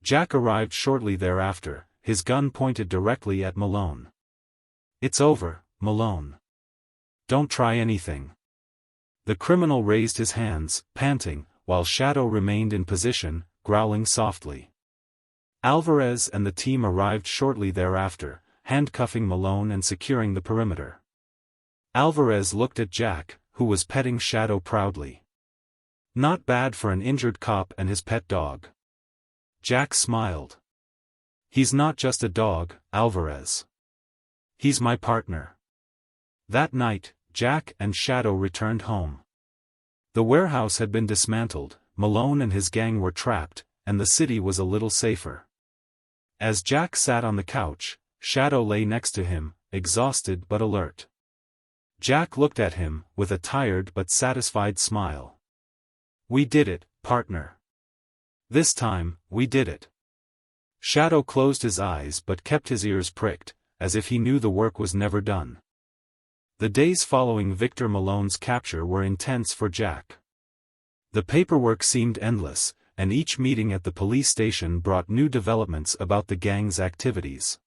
Jack arrived shortly thereafter, his gun pointed directly at Malone. "It's over, Malone. Don't try anything." The criminal raised his hands, panting, while Shadow remained in position, growling softly. Alvarez and the team arrived shortly thereafter, handcuffing Malone and securing the perimeter. Alvarez looked at Jack, who was petting Shadow proudly. "Not bad for an injured cop and his pet dog." Jack smiled. "He's not just a dog, Alvarez. He's my partner." That night, Jack and Shadow returned home. The warehouse had been dismantled, Malone and his gang were trapped, and the city was a little safer. As Jack sat on the couch, Shadow lay next to him, exhausted but alert. Jack looked at him, with a tired but satisfied smile. "We did it, partner. This time, we did it." Shadow closed his eyes but kept his ears pricked, as if he knew the work was never done. The days following Victor Malone's capture were intense for Jack. The paperwork seemed endless, and each meeting at the police station brought new developments about the gang's activities.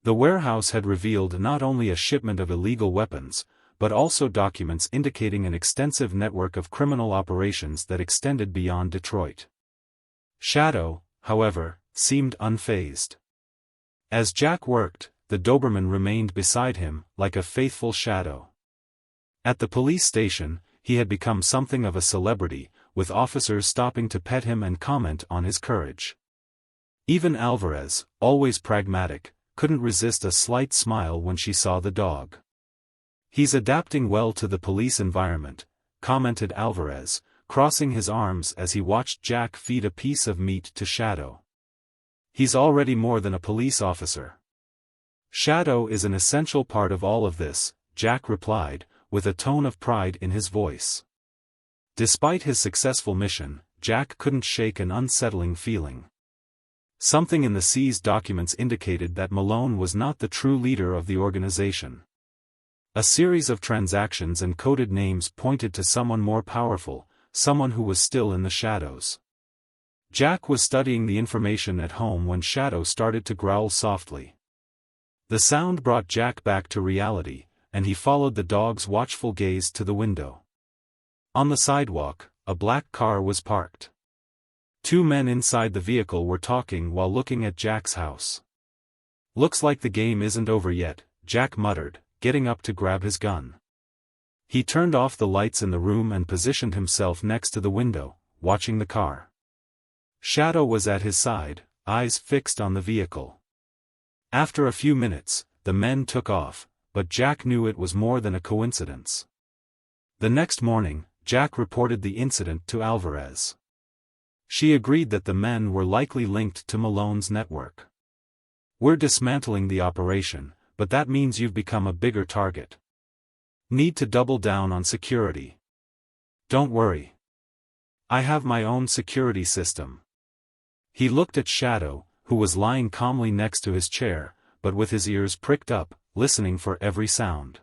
The warehouse had revealed not only a shipment of illegal weapons, but also documents indicating an extensive network of criminal operations that extended beyond Detroit. Shadow, however, seemed unfazed. As Jack worked, the Doberman remained beside him, like a faithful shadow. At the police station, he had become something of a celebrity, with officers stopping to pet him and comment on his courage. Even Alvarez, always pragmatic, couldn't resist a slight smile when she saw the dog. "He's adapting well to the police environment," commented Alvarez, crossing his arms as he watched Jack feed a piece of meat to Shadow. "He's already more than a police officer." "Shadow is an essential part of all of this," Jack replied, with a tone of pride in his voice. Despite his successful mission, Jack couldn't shake an unsettling feeling. Something in the seized documents indicated that Malone was not the true leader of the organization. A series of transactions and coded names pointed to someone more powerful, someone who was still in the shadows. Jack was studying the information at home when Shadow started to growl softly. The sound brought Jack back to reality, and he followed the dog's watchful gaze to the window. On the sidewalk, a black car was parked. Two men inside the vehicle were talking while looking at Jack's house. "Looks like the game isn't over yet," Jack muttered, getting up to grab his gun. He turned off the lights in the room and positioned himself next to the window, watching the car. Shadow was at his side, eyes fixed on the vehicle. After a few minutes, the men took off, but Jack knew it was more than a coincidence. The next morning, Jack reported the incident to Alvarez. She agreed that the men were likely linked to Malone's network. "We're dismantling the operation, but that means you've become a bigger target. Need to double down on security." "Don't worry. I have my own security system." He looked at Shadow, who was lying calmly next to his chair, but with his ears pricked up, listening for every sound.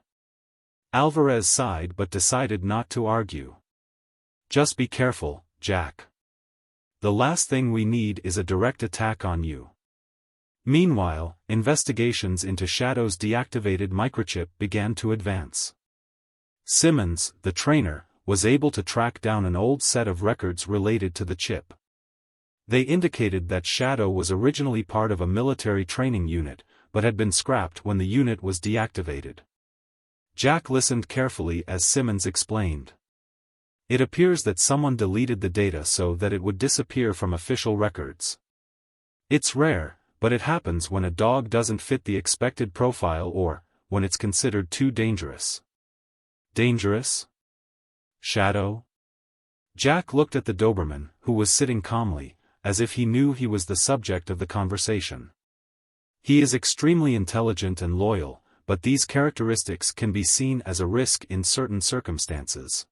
Alvarez sighed but decided not to argue. "Just be careful, Jack. The last thing we need is a direct attack on you." Meanwhile, investigations into Shadow's deactivated microchip began to advance. Simmons, the trainer, was able to track down an old set of records related to the chip. They indicated that Shadow was originally part of a military training unit, but had been scrapped when the unit was deactivated. Jack listened carefully as Simmons explained. "It appears that someone deleted the data so that it would disappear from official records. It's rare, but it happens when a dog doesn't fit the expected profile or, when it's considered too dangerous. Dangerous? Shadow? Jack looked at the Doberman, who was sitting calmly, as if he knew he was the subject of the conversation. He is extremely intelligent and loyal, but these characteristics can be seen as a risk in certain circumstances.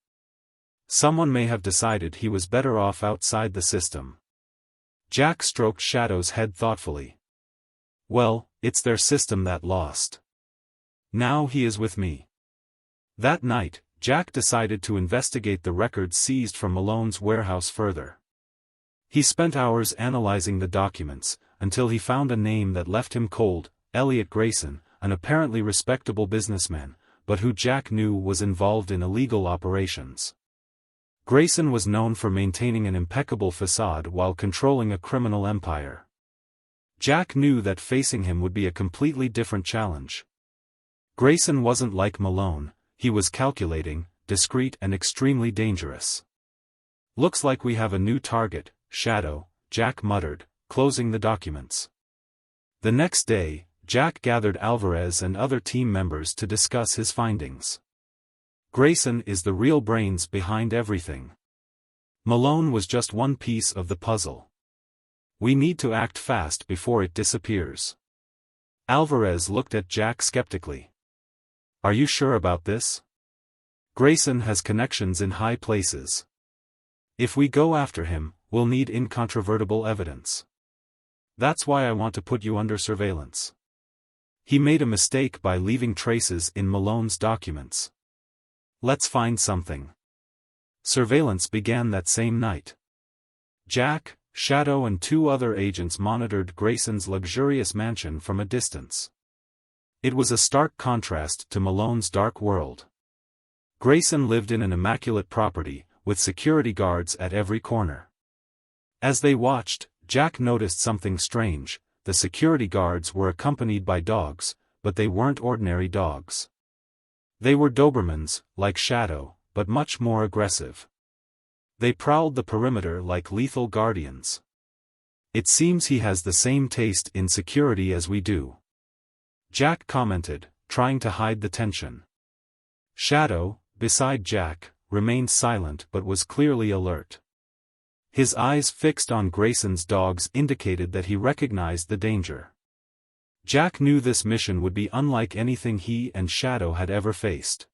Someone may have decided he was better off outside the system. Jack stroked Shadow's head thoughtfully. Well, it's their system that lost. Now he is with me. That night, Jack decided to investigate the records seized from Malone's warehouse further. He spent hours analyzing the documents, until he found a name that left him cold: Elliot Grayson, an apparently respectable businessman, but who Jack knew was involved in illegal operations. Grayson was known for maintaining an impeccable facade while controlling a criminal empire. Jack knew that facing him would be a completely different challenge. Grayson wasn't like Malone. He was calculating, discreet and extremely dangerous. Looks like we have a new target, Shadow, Jack muttered, closing the documents. The next day, Jack gathered Alvarez and other team members to discuss his findings. Grayson is the real brains behind everything. Malone was just one piece of the puzzle. We need to act fast before it disappears. Alvarez looked at Jack skeptically. Are you sure about this? Grayson has connections in high places. If we go after him, we'll need incontrovertible evidence. That's why I want to put you under surveillance. He made a mistake by leaving traces in Malone's documents. Let's find something. Surveillance began that same night. Jack, Shadow and 2 other agents monitored Grayson's luxurious mansion from a distance. It was a stark contrast to Malone's dark world. Grayson lived in an immaculate property, with security guards at every corner. As they watched, Jack noticed something strange. The security guards were accompanied by dogs, but they weren't ordinary dogs. They were Dobermans, like Shadow, but much more aggressive. They prowled the perimeter like lethal guardians. It seems he has the same taste in security as we do, Jack commented, trying to hide the tension. Shadow, beside Jack, remained silent but was clearly alert. His eyes fixed on Grayson's dogs indicated that he recognized the danger. Jack knew this mission would be unlike anything he and Shadow had ever faced.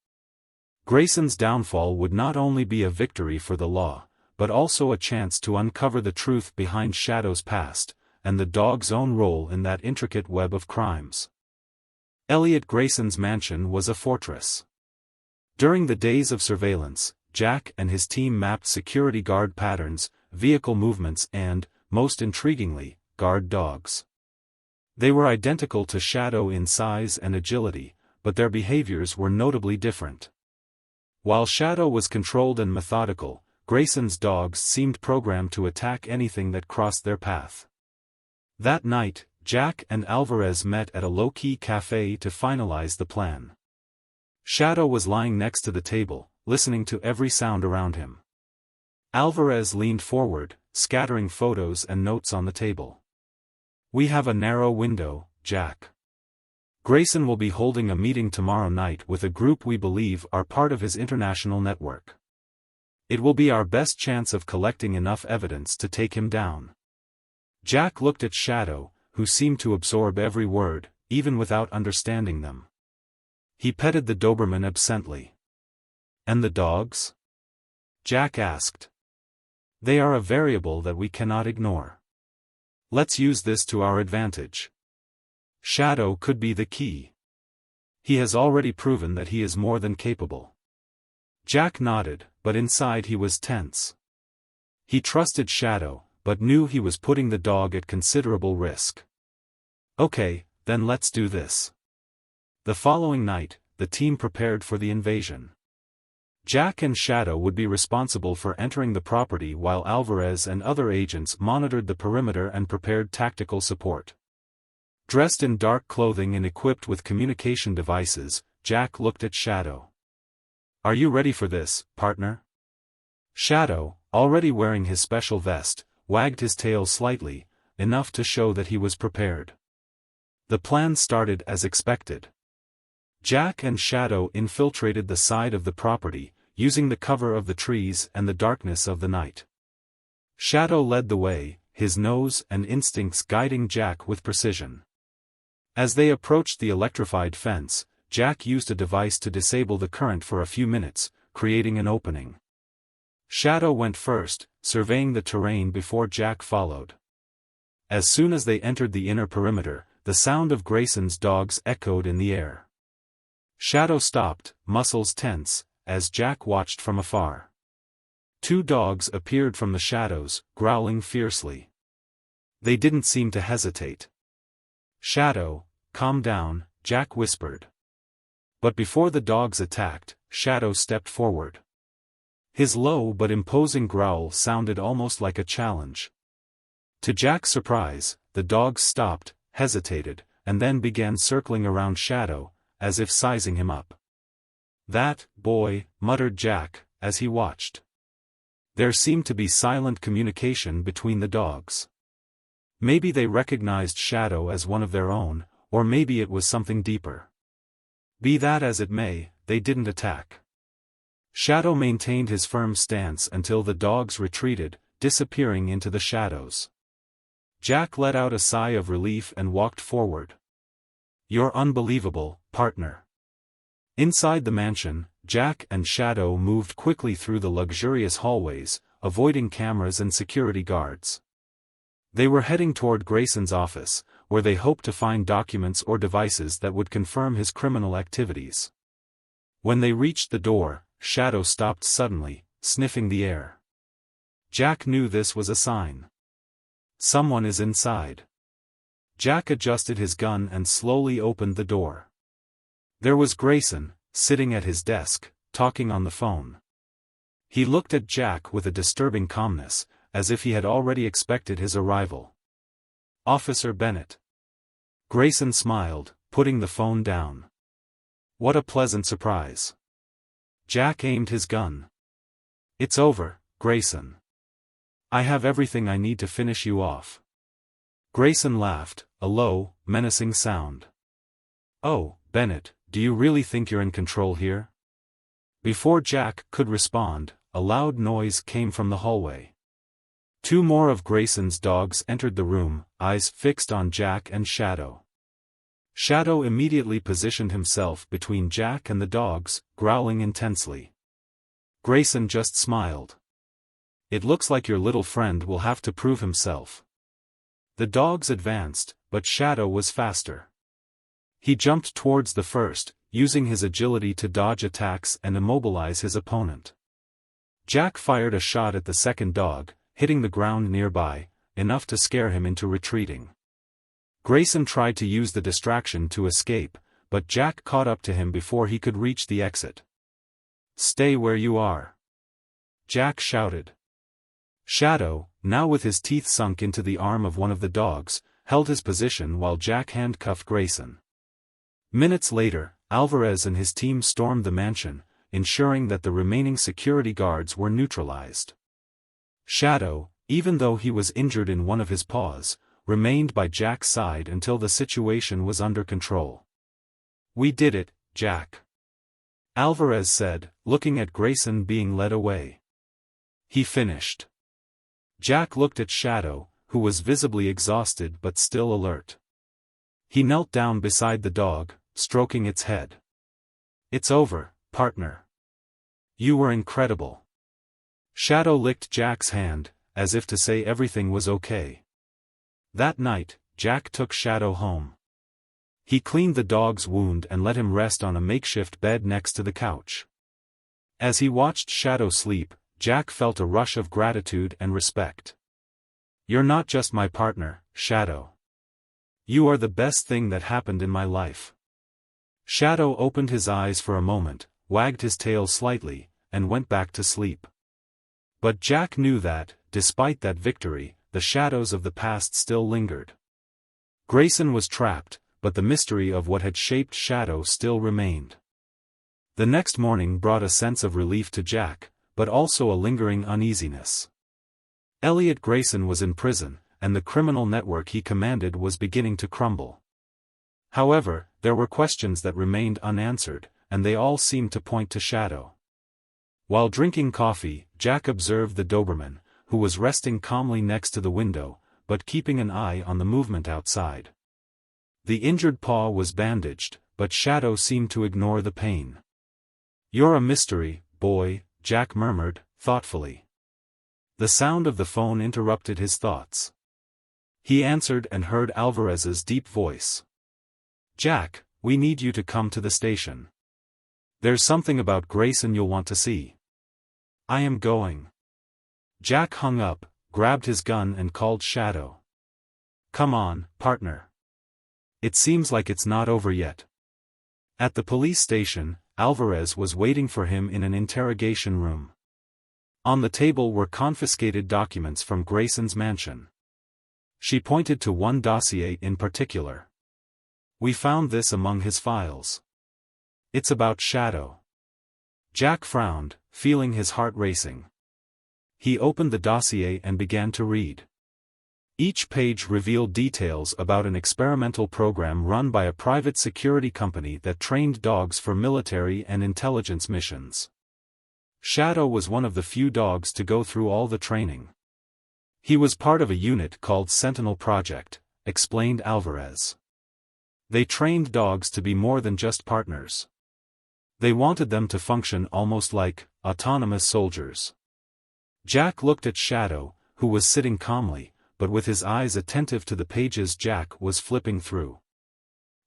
Grayson's downfall would not only be a victory for the law, but also a chance to uncover the truth behind Shadow's past, and the dog's own role in that intricate web of crimes. Elliot Grayson's mansion was a fortress. During the days of surveillance, Jack and his team mapped security guard patterns, vehicle movements and, most intriguingly, guard dogs. They were identical to Shadow in size and agility, but their behaviors were notably different. While Shadow was controlled and methodical, Grayson's dogs seemed programmed to attack anything that crossed their path. That night, Jack and Alvarez met at a low-key cafe to finalize the plan. Shadow was lying next to the table, listening to every sound around him. Alvarez leaned forward, scattering photos and notes on the table. We have a narrow window, Jack. Grayson will be holding a meeting tomorrow night with a group we believe are part of his international network. It will be our best chance of collecting enough evidence to take him down. Jack looked at Shadow, who seemed to absorb every word, even without understanding them. He petted the Doberman absently. And the dogs? Jack asked. They are a variable that we cannot ignore. Let's use this to our advantage. Shadow could be the key. He has already proven that he is more than capable. Jack nodded, but inside he was tense. He trusted Shadow, but knew he was putting the dog at considerable risk. Okay, then let's do this. The following night, the team prepared for the invasion. Jack and Shadow would be responsible for entering the property while Alvarez and other agents monitored the perimeter and prepared tactical support. Dressed in dark clothing and equipped with communication devices, Jack looked at Shadow. Are you ready for this, partner? Shadow, already wearing his special vest, wagged his tail slightly, enough to show that he was prepared. The plan started as expected. Jack and Shadow infiltrated the side of the property, using the cover of the trees and the darkness of the night. Shadow led the way, his nose and instincts guiding Jack with precision. As they approached the electrified fence, Jack used a device to disable the current for a few minutes, creating an opening. Shadow went first, surveying the terrain before Jack followed. As soon as they entered the inner perimeter, the sound of Grayson's dogs echoed in the air. Shadow stopped, muscles tense, as Jack watched from afar. Two dogs appeared from the shadows, growling fiercely. They didn't seem to hesitate. "Shadow, calm down," Jack whispered. But before the dogs attacked, Shadow stepped forward. His low but imposing growl sounded almost like a challenge. To Jack's surprise, the dogs stopped, hesitated, and then began circling around Shadow, as if sizing him up. "That boy," muttered Jack, as he watched. There seemed to be silent communication between the dogs. Maybe they recognized Shadow as one of their own, or maybe it was something deeper. Be that as it may, they didn't attack. Shadow maintained his firm stance until the dogs retreated, disappearing into the shadows. Jack let out a sigh of relief and walked forward. "You're unbelievable, partner." Inside the mansion, Jack and Shadow moved quickly through the luxurious hallways, avoiding cameras and security guards. They were heading toward Grayson's office, where they hoped to find documents or devices that would confirm his criminal activities. When they reached the door, Shadow stopped suddenly, sniffing the air. Jack knew this was a sign. Someone is inside. Jack adjusted his gun and slowly opened the door. There was Grayson, sitting at his desk, talking on the phone. He looked at Jack with a disturbing calmness, as if he had already expected his arrival. "Officer Bennett." Grayson smiled, putting the phone down. "What a pleasant surprise." Jack aimed his gun. "It's over, Grayson. I have everything I need to finish you off." Grayson laughed, a low, menacing sound. "Oh, Bennett, do you really think you're in control here?" Before Jack could respond, a loud noise came from the hallway. Two more of Grayson's dogs entered the room, eyes fixed on Jack and Shadow. Shadow immediately positioned himself between Jack and the dogs, growling intensely. Grayson just smiled. "It looks like your little friend will have to prove himself." The dogs advanced, but Shadow was faster. He jumped towards the first, using his agility to dodge attacks and immobilize his opponent. Jack fired a shot at the second dog, hitting the ground nearby, enough to scare him into retreating. Grayson tried to use the distraction to escape, but Jack caught up to him before he could reach the exit. "Stay where you are," Jack shouted. Shadow, now with his teeth sunk into the arm of one of the dogs, held his position while Jack handcuffed Grayson. Minutes later, Alvarez and his team stormed the mansion, ensuring that the remaining security guards were neutralized. Shadow, even though he was injured in one of his paws, remained by Jack's side until the situation was under control. "We did it, Jack," Alvarez said, looking at Grayson being led away. "He finished." Jack looked at Shadow, who was visibly exhausted but still alert. He knelt down beside the dog, stroking its head. "It's over, partner. You were incredible." Shadow licked Jack's hand, as if to say everything was okay. That night, Jack took Shadow home. He cleaned the dog's wound and let him rest on a makeshift bed next to the couch. As he watched Shadow sleep, Jack felt a rush of gratitude and respect. "You're not just my partner, Shadow. You are the best thing that happened in my life." Shadow opened his eyes for a moment, wagged his tail slightly, and went back to sleep. But Jack knew that, despite that victory, the shadows of the past still lingered. Grayson was trapped, but the mystery of what had shaped Shadow still remained. The next morning brought a sense of relief to Jack, but also a lingering uneasiness. Elliot Grayson was in prison, and the criminal network he commanded was beginning to crumble. However, there were questions that remained unanswered, and they all seemed to point to Shadow. While drinking coffee, Jack observed the Doberman, who was resting calmly next to the window, but keeping an eye on the movement outside. The injured paw was bandaged, but Shadow seemed to ignore the pain. "You're a mystery, boy," Jack murmured, thoughtfully. The sound of the phone interrupted his thoughts. He answered and heard Alvarez's deep voice. "Jack, we need you to come to the station. There's something about Grayson you'll want to see." "I am going." Jack hung up, grabbed his gun and called Shadow. "Come on, partner. It seems like it's not over yet." At the police station, Alvarez was waiting for him in an interrogation room. On the table were confiscated documents from Grayson's mansion. She pointed to one dossier in particular. "We found this among his files. It's about Shadow." Jack frowned, feeling his heart racing. He opened the dossier and began to read. Each page revealed details about an experimental program run by a private security company that trained dogs for military and intelligence missions. Shadow was one of the few dogs to go through all the training. "He was part of a unit called Sentinel Project," explained Alvarez. "They trained dogs to be more than just partners. They wanted them to function almost like autonomous soldiers." Jack looked at Shadow, who was sitting calmly, but with his eyes attentive to the pages Jack was flipping through.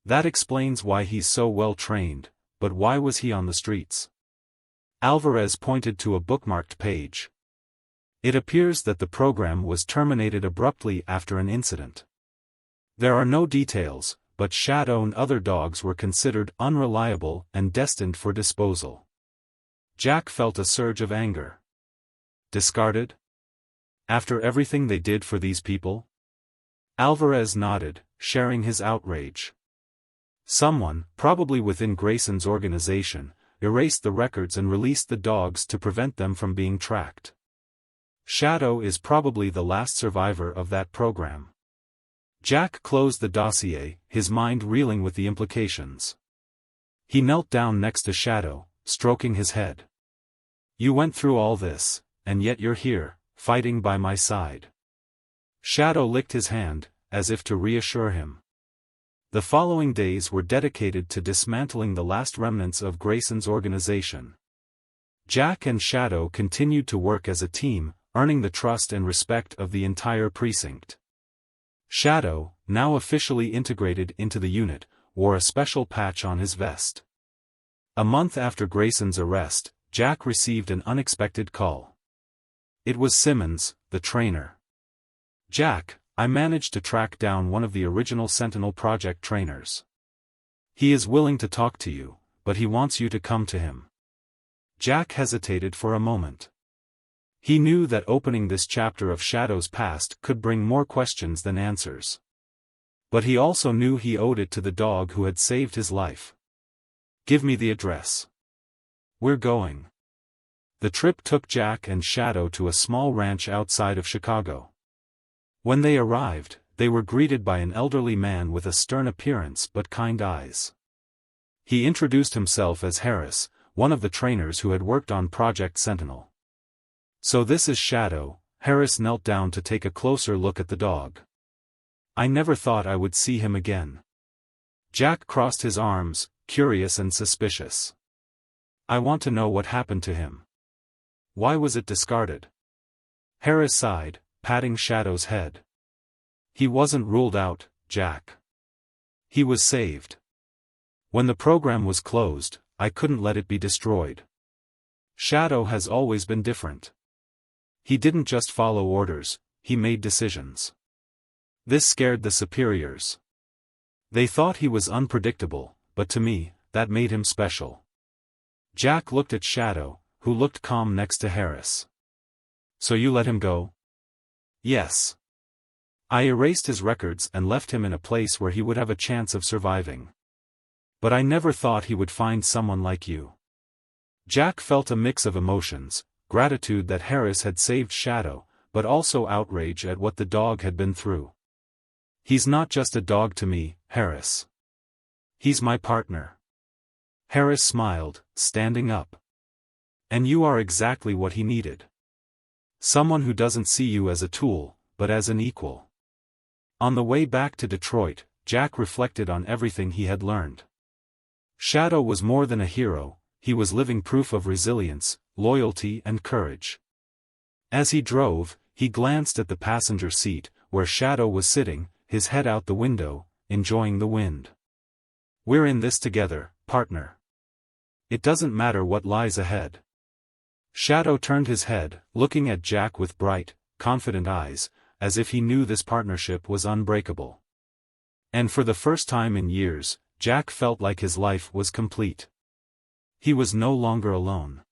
"That explains why he's so well trained, but why was he on the streets?" Alvarez pointed to a bookmarked page. "It appears that the program was terminated abruptly after an incident. There are no details, but Shadow and other dogs were considered unreliable and destined for disposal." Jack felt a surge of anger. Discarded? After everything they did for these people? Alvarez nodded, sharing his outrage. "Someone, probably within Grayson's organization, erased the records and released the dogs to prevent them from being tracked. Shadow is probably the last survivor of that program." Jack closed the dossier, his mind reeling with the implications. He knelt down next to Shadow, stroking his head. "You went through all this, and yet you're here, fighting by my side." Shadow licked his hand, as if to reassure him. The following days were dedicated to dismantling the last remnants of Grayson's organization. Jack and Shadow continued to work as a team, earning the trust and respect of the entire precinct. Shadow, now officially integrated into the unit, wore a special patch on his vest. A month after Grayson's arrest, Jack received an unexpected call. It was Simmons, the trainer. "Jack, I managed to track down one of the original Sentinel Project trainers. He is willing to talk to you, but he wants you to come to him." Jack hesitated for a moment. He knew that opening this chapter of Shadow's past could bring more questions than answers. But he also knew he owed it to the dog who had saved his life. "Give me the address." "We're going." The trip took Jack and Shadow to a small ranch outside of Chicago. When they arrived, they were greeted by an elderly man with a stern appearance but kind eyes. He introduced himself as Harris, one of the trainers who had worked on Project Sentinel. "So this is Shadow." Harris knelt down to take a closer look at the dog. "I never thought I would see him again." Jack crossed his arms, curious and suspicious. "I want to know what happened to him. Why was it discarded?" Harris sighed, patting Shadow's head. "He wasn't ruled out, Jack. He was saved. When the program was closed, I couldn't let it be destroyed. Shadow has always been different. He didn't just follow orders, he made decisions. This scared the superiors. They thought he was unpredictable, but to me, that made him special." Jack looked at Shadow, who looked calm next to Harris. "So you let him go?" "Yes. I erased his records and left him in a place where he would have a chance of surviving. But I never thought he would find someone like you." Jack felt a mix of emotions, gratitude that Harris had saved Shadow, but also outrage at what the dog had been through. "He's not just a dog to me, Harris. He's my partner." Harris smiled, standing up. "And you are exactly what he needed. Someone who doesn't see you as a tool, but as an equal." On the way back to Detroit, Jack reflected on everything he had learned. Shadow was more than a hero, he was living proof of resilience, loyalty and courage. As he drove, he glanced at the passenger seat, where Shadow was sitting, his head out the window, enjoying the wind. "We're in this together, partner. It doesn't matter what lies ahead." Shadow turned his head, looking at Jack with bright, confident eyes, as if he knew this partnership was unbreakable. And for the first time in years, Jack felt like his life was complete. He was no longer alone.